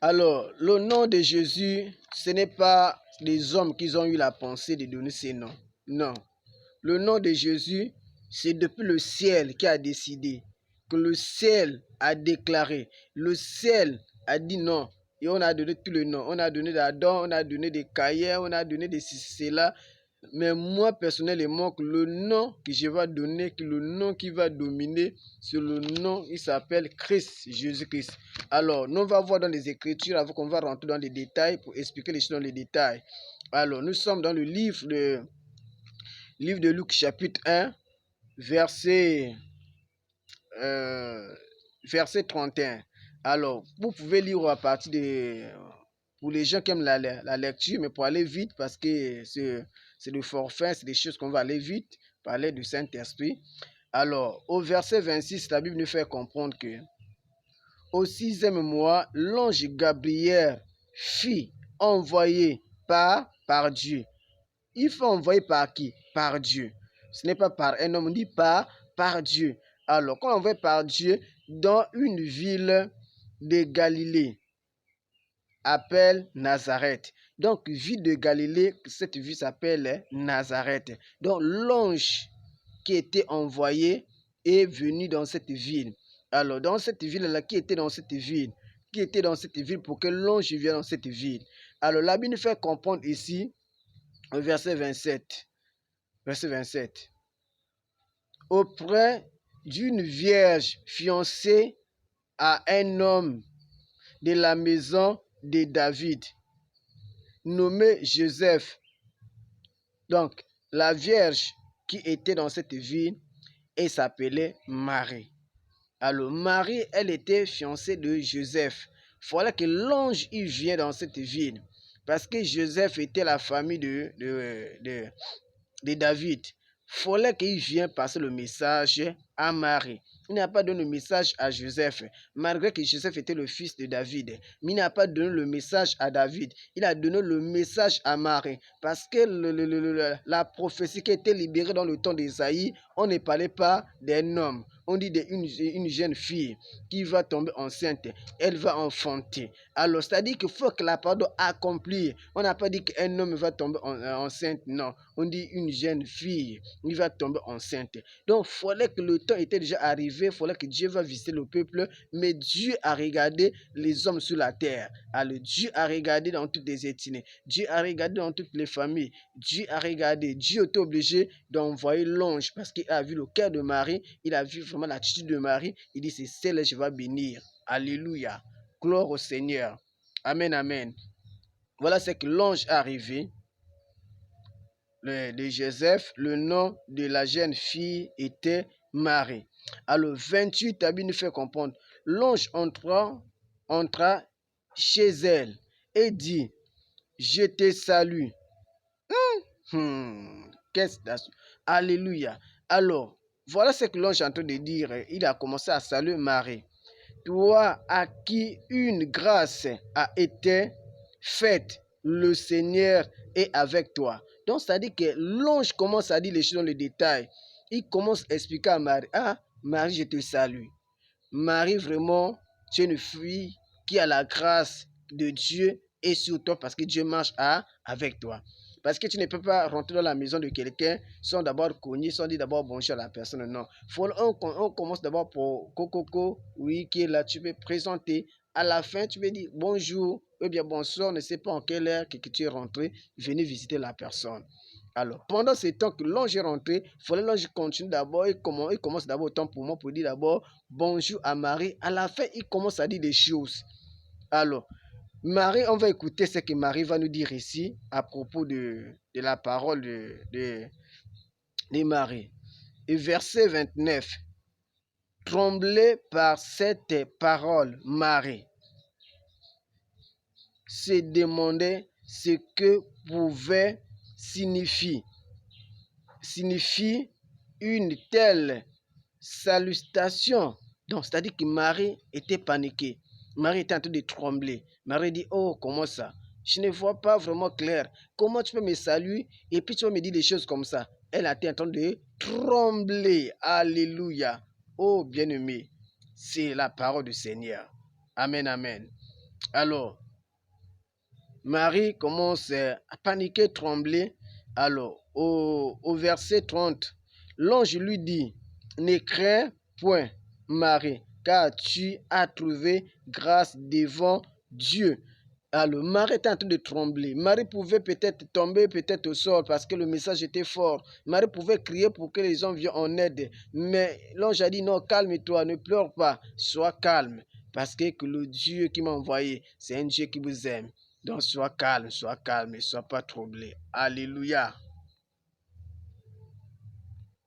Alors, le nom de Jésus, ce n'est pas les hommes qui ont eu la pensée de donner ces noms. Non. Le nom de Jésus, c'est depuis le ciel qui a décidé, que le ciel a déclaré, le ciel a dit non. Et on a donné tous les noms. On a donné d'Adam, on a donné de Caïn, on a donné de cela. Mais moi, personnellement, le nom que je vais donner, que le nom qui va dominer, c'est le nom, il s'appelle Christ, Jésus-Christ. Alors, nous allons voir dans les Écritures, avant qu'on va rentrer dans les détails, pour expliquer les choses dans les détails. Alors, nous sommes dans le livre de Luc, chapitre 1, verset 31. Alors, vous pouvez lire à partir de... Pour les gens qui aiment la lecture, mais pour aller vite, parce que c'est le forfait, c'est des choses qu'on va aller vite, parler du Saint-Esprit. Alors, au verset 26, la Bible nous fait comprendre que au 6e mois, l'ange Gabriel fut envoyé par Dieu. Il faut envoyer par qui? Par Dieu. Ce n'est pas par un homme, on dit par Dieu. Alors, quand on envoie par Dieu dans une ville de Galilée, appelle Nazareth. Donc, ville de Galilée, cette ville s'appelle Nazareth. Donc, l'ange qui était envoyé est venu dans cette ville. Alors, dans cette ville-là, qui était dans cette ville? Qui était dans cette ville pour que l'ange vienne dans cette ville? Alors, la Bible nous fait comprendre ici, au verset 27. Verset 27. Auprès d'une vierge fiancée à un homme de la maison de David, nommé Joseph. Donc, la vierge qui était dans cette ville, elle s'appelait Marie. Alors, Marie, elle était fiancée de Joseph. Il fallait que l'ange y vienne dans cette ville. Parce que Joseph était la famille de David. Il fallait qu'il vienne passer le message à Marie. Il n'a pas donné le message à Joseph, malgré que Joseph était le fils de David. Mais il n'a pas donné le message à David. Il a donné le message à Marie. Parce que la prophétie qui était libérée dans le temps d'Ésaïe, on ne parlait pas d'un homme. On dit d'une jeune fille qui va tomber enceinte. Elle va enfanter. Alors, c'est-à-dire qu'il faut que la parole accomplie. On n'a pas dit qu'un homme va tomber enceinte. Non. On dit une jeune fille qui va tomber enceinte. Donc, il fallait que le temps était déjà arrivé. Il fallait que Dieu va visiter le peuple. Mais Dieu a regardé les hommes sur la terre. Alors, Dieu a regardé dans toutes les ethnies. Dieu a regardé dans toutes les familles. Dieu a regardé. Dieu était obligé d'envoyer l'ange parce qu'il a vu le cœur de Marie. Il a vu vraiment l'attitude de Marie. Il dit, c'est celle que je vais bénir. Alléluia. Gloire au Seigneur. Amen, amen. Voilà ce que l'ange est arrivé. De Joseph, le nom de la jeune fille était Marie. Alors, 28, la Bible nous fait comprendre. L'ange entra chez elle et dit, je te salue. Qu'est-ce que c'est? Alléluia. Alors, voilà ce que l'ange est en train de dire. Il a commencé à saluer Marie. Toi à qui une grâce a été faite, le Seigneur est avec toi. Donc, c'est-à-dire que l'ange commence à dire les choses dans le détail. Il commence à expliquer à Marie, ah, Marie, je te salue. Marie, vraiment, tu es une fille qui a la grâce de Dieu et sur toi parce que Dieu marche avec toi. Parce que tu ne peux pas rentrer dans la maison de quelqu'un sans d'abord connaître, sans dire d'abord bonjour à la personne. Non. On commence d'abord pour Coco, oui, qui est là, tu peux présenter. À la fin, tu peux dire bonjour, ou bien bonsoir, ne sais pas en quelle heure que tu es rentré, venez visiter la personne. Alors, pendant ce temps que l'ange est rentré, il fallait que l'ange continue d'abord, il commence d'abord autant pour moi pour dire d'abord bonjour à Marie. À la fin, il commence à dire des choses. Alors, Marie, on va écouter ce que Marie va nous dire ici à propos de la parole de Marie. Et verset 29. Tremblée par cette parole, Marie se demandait ce que pouvait signifier une telle salutation. Donc, c'est-à-dire que Marie était paniquée. Marie était en train de trembler. Marie dit, oh, comment ça? Je ne vois pas vraiment clair. Comment tu peux me saluer et puis tu vas me dire des choses comme ça? Elle était en train de trembler. Alléluia. Oh, bien-aimé, c'est la parole du Seigneur. Amen, amen. Alors, Marie commence à paniquer, trembler. Alors, au verset 30, l'ange lui dit, ne crains point, Marie, car tu as trouvé grâce devant Dieu. Alors, Marie était en train de trembler. Marie pouvait peut-être tomber peut-être au sol parce que le message était fort. Marie pouvait crier pour que les hommes viennent en aide. Mais l'ange a dit, non, calme-toi, ne pleure pas, sois calme. Parce que le Dieu qui m'a envoyé, c'est un Dieu qui vous aime. Donc sois calme et sois pas troublé. Alléluia.